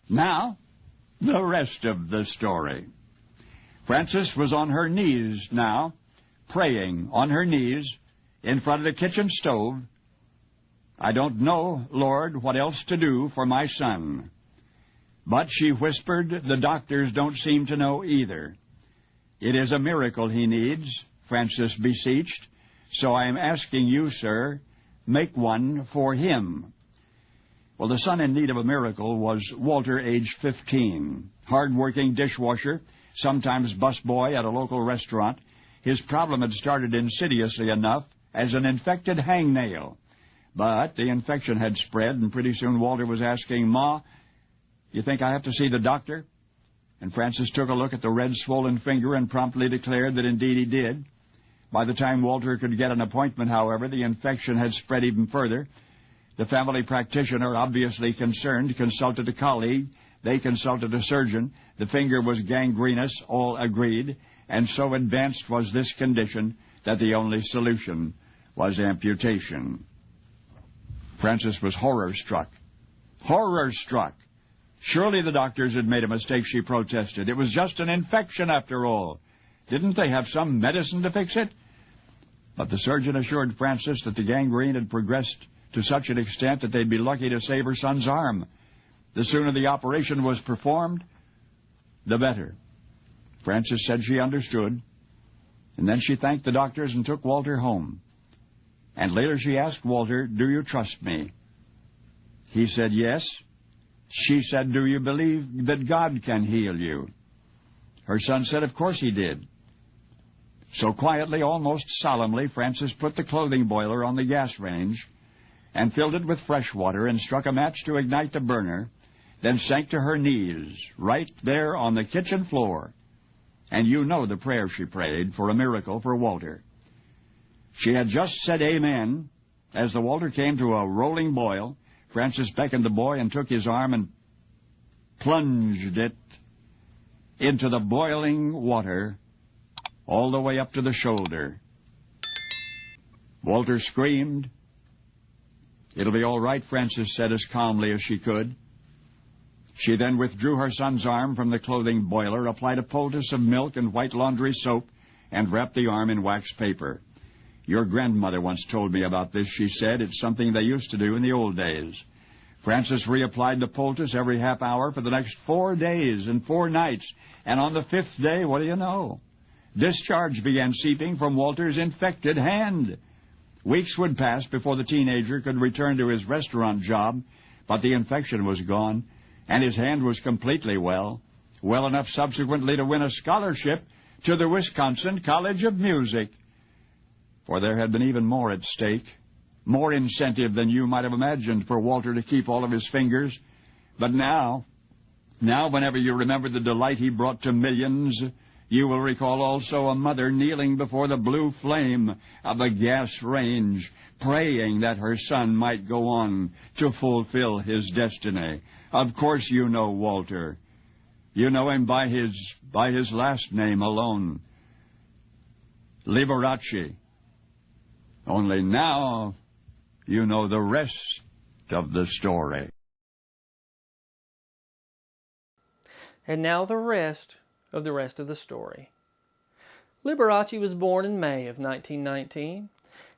Now, the rest of the story. Frances was on her knees now, praying on her knees in front of the kitchen stove. I don't know, Lord, what else to do for my son. But, she whispered, the doctors don't seem to know either. It is a miracle he needs, Frances beseeched, so I am asking you, sir, make one for him. Well, the son in need of a miracle was Walter, age 15, hard-working dishwasher, sometimes busboy at a local restaurant. His problem had started insidiously enough as an infected hangnail. But the infection had spread, and pretty soon Walter was asking, Ma, you think I have to see the doctor? And Frances took a look at the red, swollen finger and promptly declared that indeed he did. By the time Walter could get an appointment, however, the infection had spread even further. The family practitioner, obviously concerned, consulted a colleague. They consulted a surgeon. The finger was gangrenous, all agreed, and so advanced was this condition that the only solution was amputation. Frances was horror-struck. Horror-struck. Surely the doctors had made a mistake, she protested. It was just an infection, after all. Didn't they have some medicine to fix it? But the surgeon assured Frances that the gangrene had progressed to such an extent that they'd be lucky to save her son's arm. The sooner the operation was performed, the better. Frances said she understood, and then she thanked the doctors and took Walter home. And later she asked Walter, do you trust me? He said yes. She said, do you believe that God can heal you? Her son said, of course he did. So quietly, almost solemnly, Frances put the clothing boiler on the gas range and filled it with fresh water and struck a match to ignite the burner, then sank to her knees right there on the kitchen floor. And you know the prayer she prayed for a miracle for Walter. She had just said amen as the water came to a rolling boil. Frances beckoned the boy and took his arm and plunged it into the boiling water all the way up to the shoulder. Walter screamed. It'll be all right, Frances said as calmly as she could. She then withdrew her son's arm from the clothing boiler, applied a poultice of milk and white laundry soap, and wrapped the arm in wax paper. Your grandmother once told me about this, she said. It's something they used to do in the old days. Frances reapplied the poultice every half hour for the next 4 days and 4 nights. And on the 5th day, what do you know? Discharge began seeping from Walter's infected hand. Weeks would pass before the teenager could return to his restaurant job, but the infection was gone, and his hand was completely well enough subsequently to win a scholarship to the Wisconsin College of Music. For there had been even more at stake, more incentive than you might have imagined for Walter to keep all of his fingers. But now, whenever you remember the delight he brought to millions, you will recall also a mother kneeling before the blue flame of a gas range, praying that her son might go on to fulfill his destiny. Of course you know Walter. You know him by his last name alone, Liberace. Only now you know the rest of the story. And now the rest of the story. Liberace was born in May of 1919.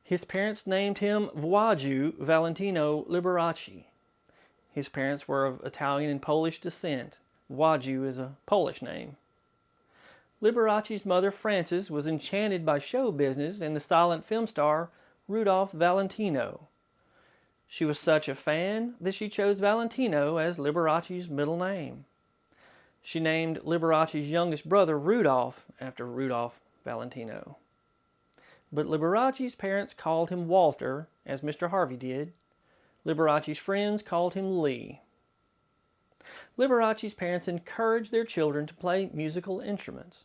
His parents named him Władysław Valentino Liberace. His parents were of Italian and Polish descent. Władysław is a Polish name. Liberace's mother, Frances, was enchanted by show business and the silent film star Rudolph Valentino. She was such a fan that she chose Valentino as Liberace's middle name. She named Liberace's youngest brother Rudolph after Rudolph Valentino. But Liberace's parents called him Walter, as Mr. Harvey did. Liberace's friends called him Lee. Liberace's parents encouraged their children to play musical instruments.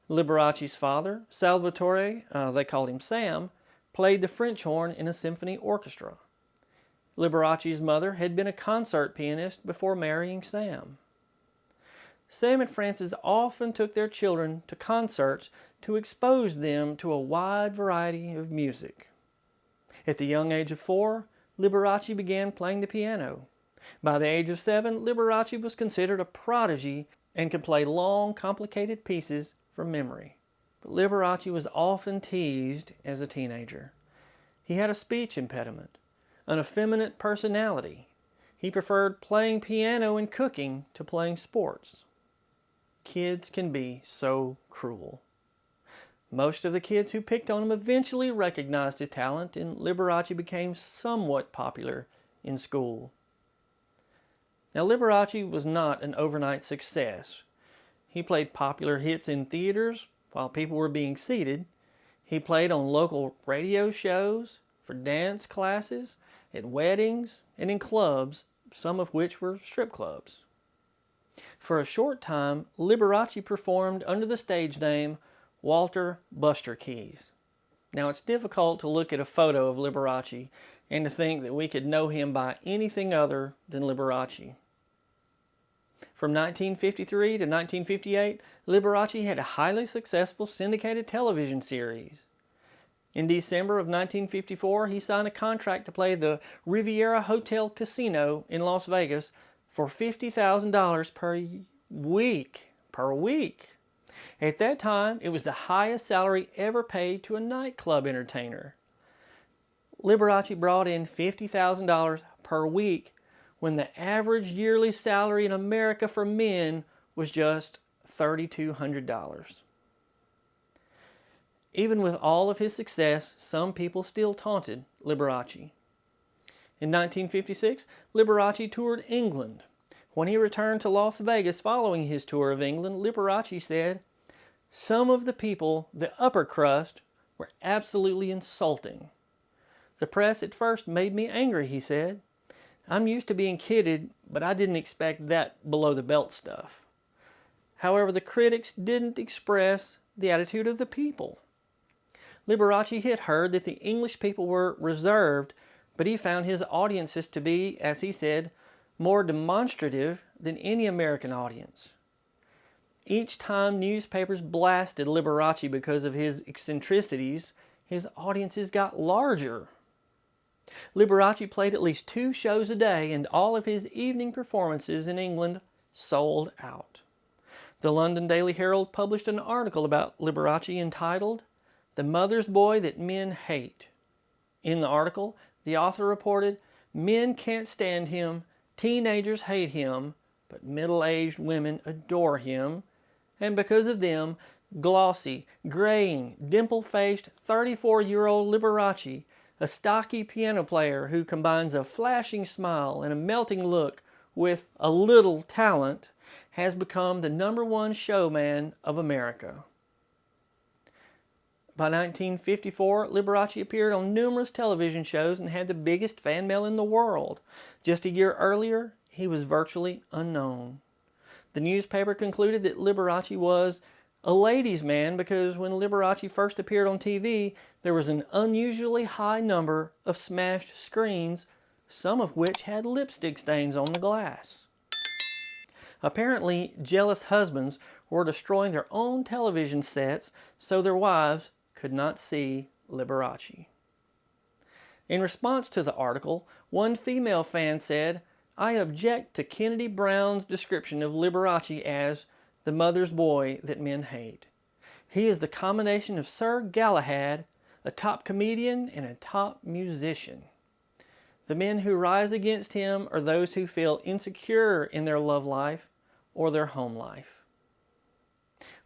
Liberace's father, Salvatore, they called him Sam, played the French horn in a symphony orchestra. Liberace's mother had been a concert pianist before marrying Sam. Sam and Frances often took their children to concerts to expose them to a wide variety of music. At the young age of 4, Liberace began playing the piano. By the age of 7, Liberace was considered a prodigy and could play long, complicated pieces from memory. But Liberace was often teased as a teenager. He had a speech impediment, an effeminate personality. He preferred playing piano and cooking to playing sports. Kids can be so cruel. Most of the kids who picked on him eventually recognized his talent, and Liberace became somewhat popular in school. Now, Liberace was not an overnight success. He played popular hits in theaters while people were being seated. He played on local radio shows, for dance classes, at weddings, and in clubs, some of which were strip clubs. For a short time, Liberace performed under the stage name Walter Buster Keys. Now, it's difficult to look at a photo of Liberace and to think that we could know him by anything other than Liberace. From 1953 to 1958, Liberace had a highly successful syndicated television series. In December of 1954, he signed a contract to play the Riviera Hotel Casino in Las Vegas for $50,000 per week. At that time, it was the highest salary ever paid to a nightclub entertainer. Liberace brought in $50,000 per week when the average yearly salary in America for men was just $3,200. Even with all of his success, some people still taunted Liberace. In 1956, Liberace toured England. When he returned to Las Vegas following his tour of England, Liberace said, "Some of the people, the upper crust, were absolutely insulting. The press at first made me angry," he said. "I'm used to being kidded, but I didn't expect that below-the-belt stuff." However, the critics didn't express the attitude of the people. Liberace had heard that the English people were reserved, but he found his audiences to be, as he said, more demonstrative than any American audience. Each time newspapers blasted Liberace because of his eccentricities, his audiences got larger. Liberace played at least 2 shows a day, and all of his evening performances in England sold out. The London Daily Herald published an article about Liberace entitled, "The Mother's Boy That Men Hate." In the article, the author reported, "Men can't stand him, teenagers hate him, but middle-aged women adore him, and because of them, glossy, graying, dimple-faced 34-year-old Liberace, a stocky piano player who combines a flashing smile and a melting look with a little talent, has become the #1 showman of America." By 1954, Liberace appeared on numerous television shows and had the biggest fan mail in the world. Just a year earlier, he was virtually unknown. The newspaper concluded that Liberace was a ladies' man because when Liberace first appeared on TV, there was an unusually high number of smashed screens, some of which had lipstick stains on the glass. Apparently, jealous husbands were destroying their own television sets so their wives could not see Liberace. In response to the article, one female fan said, "I object to Kennedy Brown's description of Liberace as the mother's boy that men hate. He is the combination of Sir Galahad, a top comedian, and a top musician. The men who rise against him are those who feel insecure in their love life or their home life."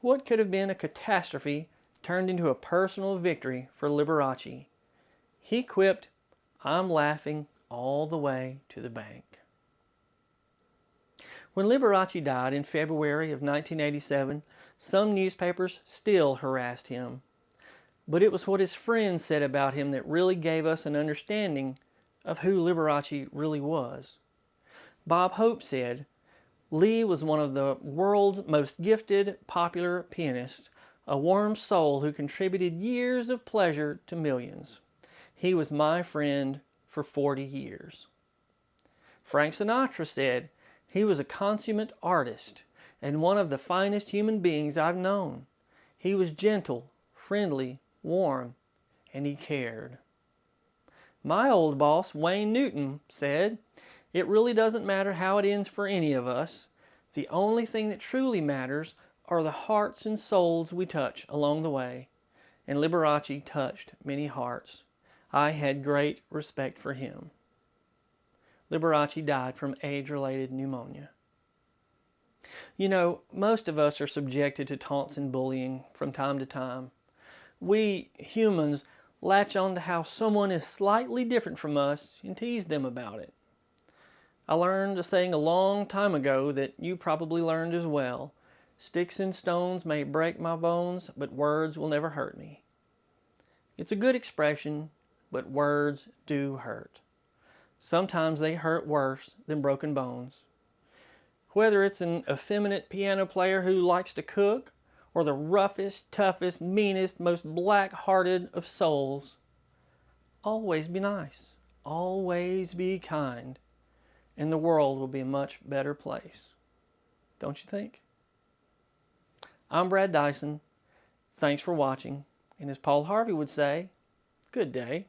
What could have been a catastrophe turned into a personal victory for Liberace. He quipped, "I'm laughing all the way to the bank." When Liberace died in February of 1987, some newspapers still harassed him. But it was what his friends said about him that really gave us an understanding of who Liberace really was. Bob Hope said, "Lee was one of the world's most gifted, popular pianists, a warm soul who contributed years of pleasure to millions. He was my friend for 40 years. Frank Sinatra said, "He was a consummate artist and one of the finest human beings I've known. He was gentle, friendly, warm, and he cared." My old boss, Wayne Newton, said, It really doesn't matter how it ends for any of us. The only thing that truly matters are the hearts and souls we touch along the way. And Liberace touched many hearts. I had great respect for him. Liberace died from age-related pneumonia. You know, most of us are subjected to taunts and bullying from time to time. We, humans, latch on to how someone is slightly different from us and tease them about it. I learned a saying a long time ago that you probably learned as well. Sticks and stones may break my bones, but words will never hurt me. It's a good expression, but words do hurt. Sometimes they hurt worse than broken bones. Whether it's an effeminate piano player who likes to cook, or the roughest, toughest, meanest, most black-hearted of souls, always be nice, always be kind, and the world will be a much better place. Don't you think? I'm Brad Dison. Thanks for watching, and as Paul Harvey would say, good day.